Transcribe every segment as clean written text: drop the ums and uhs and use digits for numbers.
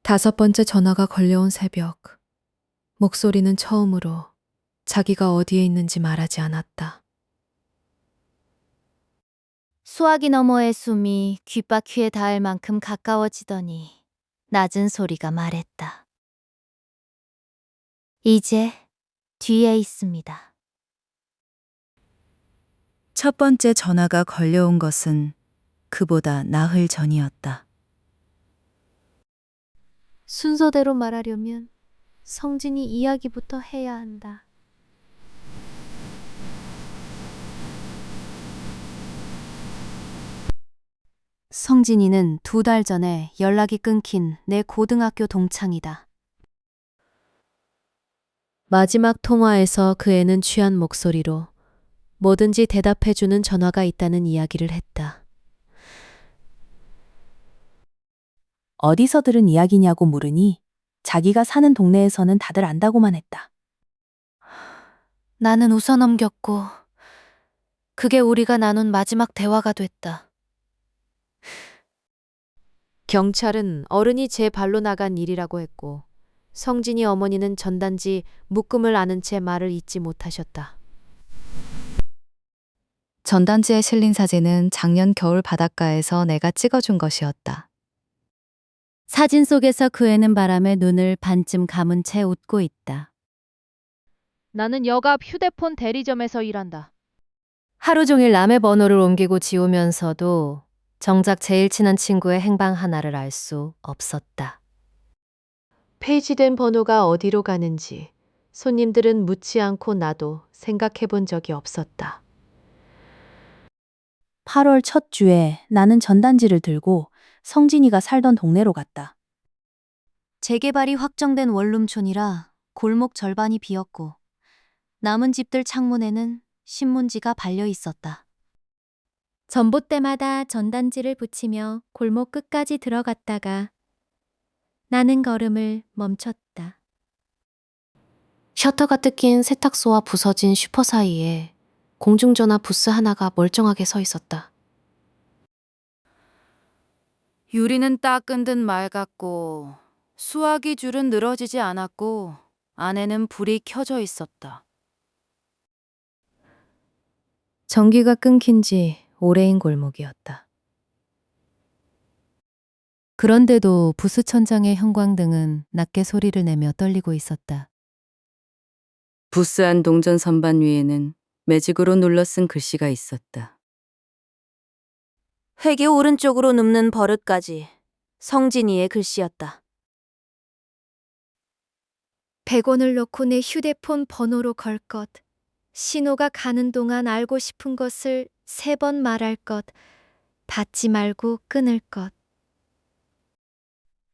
5번째 전화가 걸려온 새벽. 목소리는 처음으로 자기가 어디에 있는지 말하지 않았다. 수화기 너머의 숨이 귓바퀴에 닿을 만큼 가까워지더니 낮은 소리가 말했다. 이제 뒤에 있습니다. 첫 번째 전화가 걸려온 것은 그보다 나흘 전이었다. 순서대로 말하려면 성진이 이야기부터 해야 한다. 성진이는 2달 전에 연락이 끊긴 내 고등학교 동창이다. 마지막 통화에서 그 애는 취한 목소리로 뭐든지 대답해주는 전화가 있다는 이야기를 했다. 어디서 들은 이야기냐고 물으니 자기가 사는 동네에서는 다들 안다고만 했다. 나는 웃어 넘겼고 그게 우리가 나눈 마지막 대화가 됐다. 경찰은 어른이 제 발로 나간 일이라고 했고 성진이 어머니는 전단지 묶음을 아는 채 말을 잇지 못하셨다. 전단지에 실린 사진은 작년 겨울 바닷가에서 내가 찍어준 것이었다. 사진 속에서 그 애는 바람에 눈을 반쯤 감은 채 웃고 있다. 나는 여갑 휴대폰 대리점에서 일한다. 하루 종일 남의 번호를 옮기고 지우면서도 정작 제일 친한 친구의 행방 하나를 알 수 없었다. 폐지된 번호가 어디로 가는지 손님들은 묻지 않고 나도 생각해 본 적이 없었다. 8월 첫 주에 나는 전단지를 들고 성진이가 살던 동네로 갔다. 재개발이 확정된 원룸촌이라 골목 절반이 비었고 남은 집들 창문에는 신문지가 발려 있었다. 전봇대마다 전단지를 붙이며 골목 끝까지 들어갔다가 나는 걸음을 멈췄다. 셔터가 뜯긴 세탁소와 부서진 슈퍼 사이에 공중전화 부스 하나가 멀쩡하게 서 있었다. 유리는 따끈 듯 맑았고 수화기 줄은 늘어지지 않았고 안에는 불이 켜져 있었다. 전기가 끊긴 지 오래인 골목이었다. 그런데도 부스 천장의 형광등은 낮게 소리를 내며 떨리고 있었다. 부스 안 동전 선반 위에는 매직으로 눌러 쓴 글씨가 있었다. 획이 오른쪽으로 눕는 버릇까지 성진이의 글씨였다. 100원을 넣고 내 휴대폰 번호로 걸 것. 신호가 가는 동안 알고 싶은 것을 3번 말할 것. 받지 말고 끊을 것.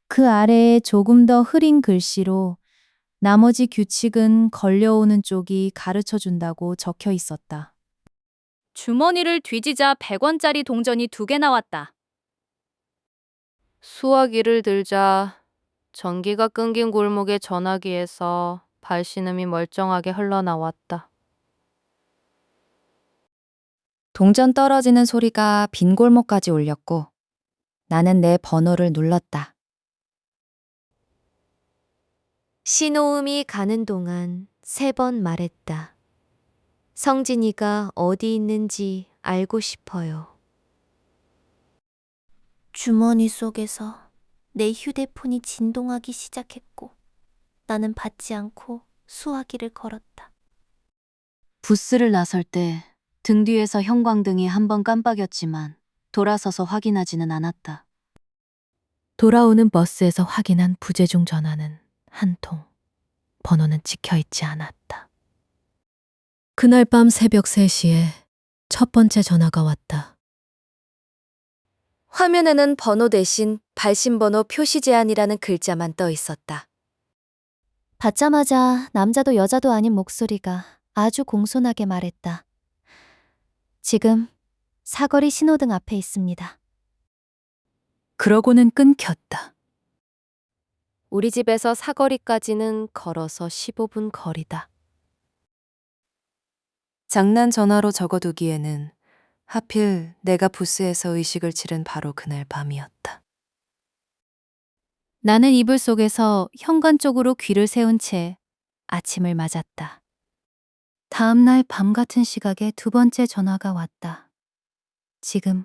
그 아래에 조금 더 흐린 글씨로 나머지 규칙은 걸려오는 쪽이 가르쳐 준다고 적혀 있었다. 주머니를 뒤지자 100원짜리 동전이 2개 나왔다. 수화기를 들자 전기가 끊긴 골목의 전화기에서 발신음이 멀쩡하게 흘러나왔다. 동전 떨어지는 소리가 빈 골목까지 울렸고 나는 내 번호를 눌렀다. 신호음이 가는 동안 3번 말했다. 성진이가 어디 있는지 알고 싶어요. 주머니 속에서 내 휴대폰이 진동하기 시작했고 나는 받지 않고 수화기를 걸었다. 부스를 나설 때 등 뒤에서 형광등이 한 번 깜빡였지만 돌아서서 확인하지는 않았다. 돌아오는 버스에서 확인한 부재중 전화는 한 통, 번호는 찍혀있지 않았다. 그날 밤 새벽 3시에 첫 번째 전화가 왔다. 화면에는 번호 대신 발신번호 표시 제한이라는 글자만 떠 있었다. 받자마자 남자도 여자도 아닌 목소리가 아주 공손하게 말했다. 지금 사거리 신호등 앞에 있습니다. 그러고는 끊겼다. 우리 집에서 사거리까지는 걸어서 15분 거리다. 장난 전화로 적어두기에는 하필 내가 부스에서 의식을 치른 바로 그날 밤이었다. 나는 이불 속에서 현관 쪽으로 귀를 세운 채 아침을 맞았다. 다음 날 밤 같은 시각에 두 번째 전화가 왔다. 지금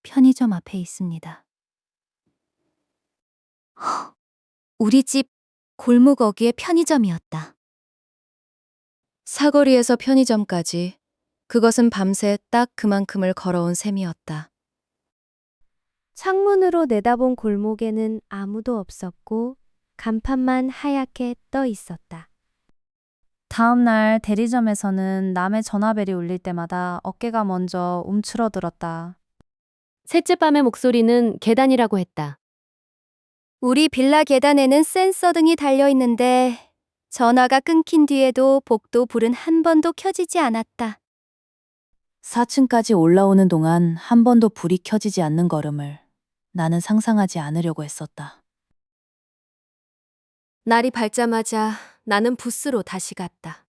편의점 앞에 있습니다. 우리 집 골목 어귀의 편의점이었다. 사거리에서 편의점까지 그것은 밤새 딱 그만큼을 걸어온 셈이었다. 창문으로 내다본 골목에는 아무도 없었고 간판만 하얗게 떠 있었다. 다음 날 대리점에서는 남의 전화벨이 울릴 때마다 어깨가 먼저 움츠러들었다. 셋째 밤의 목소리는 계단이라고 했다. 우리 빌라 계단에는 센서 등이 달려 있는데 전화가 끊긴 뒤에도 복도 불은 한 번도 켜지지 않았다. 4층까지 올라오는 동안 한 번도 불이 켜지지 않는 걸음을 나는 상상하지 않으려고 했었다. 날이 밝자마자 나는 부스로 다시 갔다.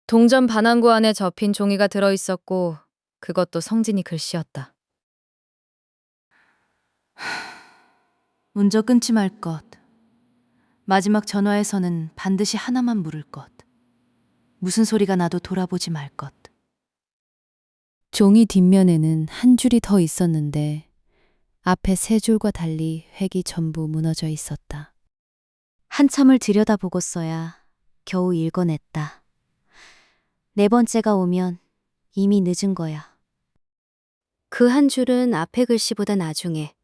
동전 반환구 안에 접힌 종이가 들어 있었고 그것도 성진이 글씨였다. 먼저 끊지 말 것. 마지막 전화에서는 반드시 하나만 물을 것. 무슨 소리가 나도 돌아보지 말 것. 종이 뒷면에는 한 줄이 더 있었는데 앞에 세 줄과 달리 획이 전부 무너져 있었다. 한참을 들여다보고서야 겨우 읽어냈다. 네 번째가 오면 이미 늦은 거야. 그 한 줄은 앞에 글씨보다 나중에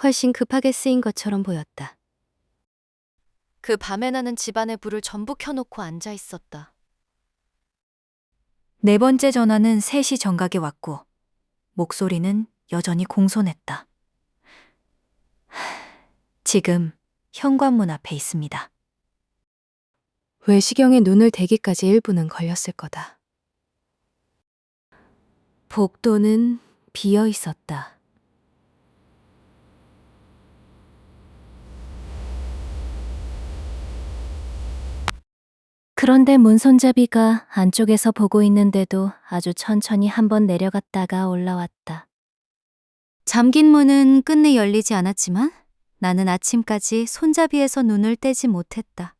훨씬 급하게 쓰인 것처럼 보였다. 그 밤에 나는 집안의 불을 전부 켜놓고 앉아 있었다. 네 번째 전화는 3시 정각에 왔고 목소리는 여전히 공손했다. 지금 현관문 앞에 있습니다. 외시경에 눈을 대기까지 1분은 걸렸을 거다. 복도는 비어 있었다. 그런데 문손잡이가 안쪽에서 보고 있는데도 아주 천천히 한번 내려갔다가 올라왔다. 잠긴 문은 끝내 열리지 않았지만 나는 아침까지 손잡이에서 눈을 떼지 못했다.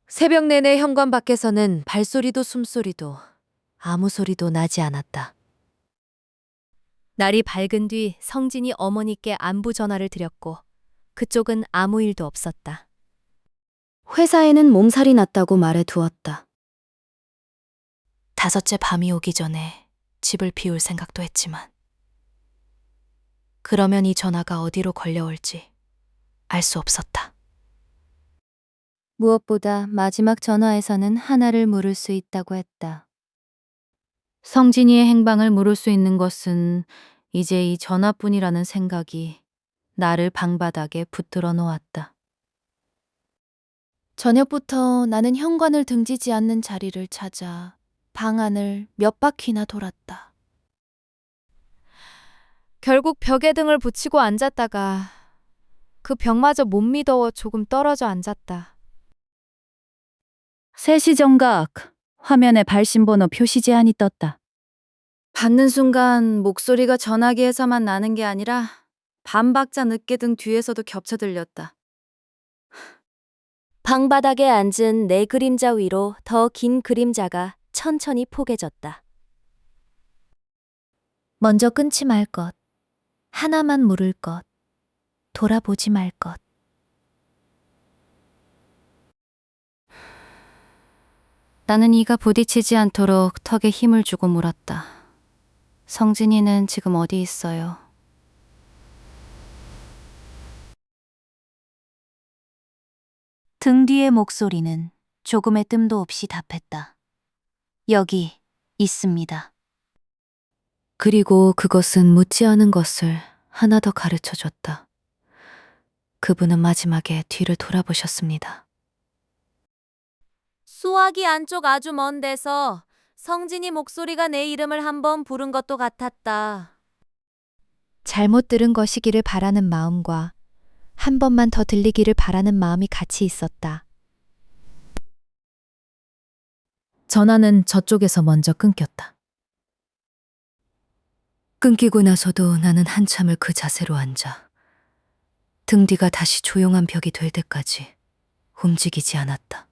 새벽 내내 현관 밖에서는 발소리도 숨소리도 아무 소리도 나지 않았다. 날이 밝은 뒤 성진이 어머니께 안부 전화를 드렸고 그쪽은 아무 일도 없었다. 회사에는 몸살이 났다고 말해두었다. 5째 밤이 오기 전에 집을 비울 생각도 했지만 그러면 이 전화가 어디로 걸려올지 알 수 없었다. 무엇보다 마지막 전화에서는 하나를 물을 수 있다고 했다. 성진이의 행방을 물을 수 있는 것은 이제 이 전화뿐이라는 생각이 나를 방바닥에 붙들어 놓았다. 저녁부터 나는 현관을 등지지 않는 자리를 찾아 방 안을 몇 바퀴나 돌았다. 결국 벽에 등을 붙이고 앉았다가 그 벽마저 못 믿어 조금 떨어져 앉았다. 3시 정각, 화면에 발신번호 표시 제한이 떴다. 받는 순간 목소리가 전화기에서만 나는 게 아니라 반박자 늦게 등 뒤에서도 겹쳐 들렸다. 방바닥에 앉은 내 그림자 위로 더 긴 그림자가 천천히 포개졌다. 먼저 끊지 말 것. 하나만 물을 것. 돌아보지 말 것. 나는 이가 부딪히지 않도록 턱에 힘을 주고 물었다. 성진이는 지금 어디 있어요? 등 뒤의 목소리는 조금의 뜸도 없이 답했다. 여기 있습니다. 그리고 그것은 묻지 않은 것을 하나 더 가르쳐 줬다. 그분은 마지막에 뒤를 돌아보셨습니다. 수화기 안쪽 아주 먼 데서 성진이 목소리가 내 이름을 한번 부른 것도 같았다. 잘못 들은 것이기를 바라는 마음과 한 번만 더 들리기를 바라는 마음이 같이 있었다. 전화는 저쪽에서 먼저 끊겼다. 끊기고 나서도 나는 한참을 그 자세로 앉아 등 뒤가 다시 조용한 벽이 될 때까지 움직이지 않았다.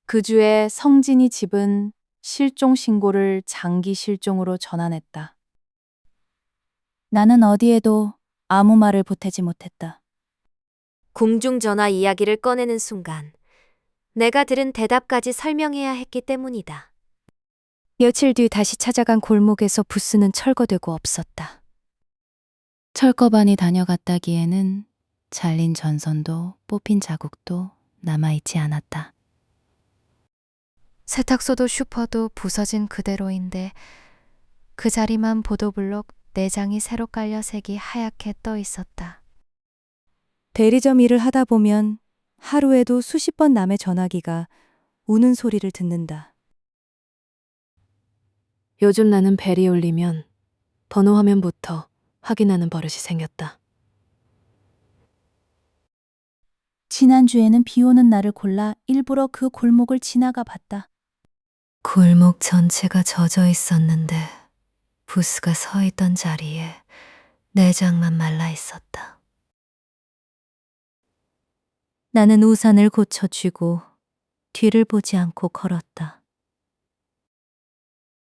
그 주에 성진이 집은 실종 신고를 장기 실종으로 전환했다. 나는 어디에도 아무 말을 보태지 못했다. 궁중전화 이야기를 꺼내는 순간 내가 들은 대답까지 설명해야 했기 때문이다. 며칠 뒤 다시 찾아간 골목에서 부스는 철거되고 없었다. 철거반이 다녀갔다기에는 잘린 전선도 뽑힌 자국도 남아있지 않았다. 세탁소도 슈퍼도 부서진 그대로인데 그 자리만 보도블록 4장이 새로 깔려 색이 하얗게 떠 있었다. 대리점 일을 하다 보면 하루에도 수십 번 남의 전화기가 우는 소리를 듣는다. 요즘 나는 벨이 울리면 번호 화면부터 확인하는 버릇이 생겼다. 지난주에는 비 오는 날을 골라 일부러 그 골목을 지나가 봤다. 골목 전체가 젖어 있었는데 부스가 서 있던 자리에 4장만 말라 있었다. 나는 우산을 고쳐 쥐고 뒤를 보지 않고 걸었다.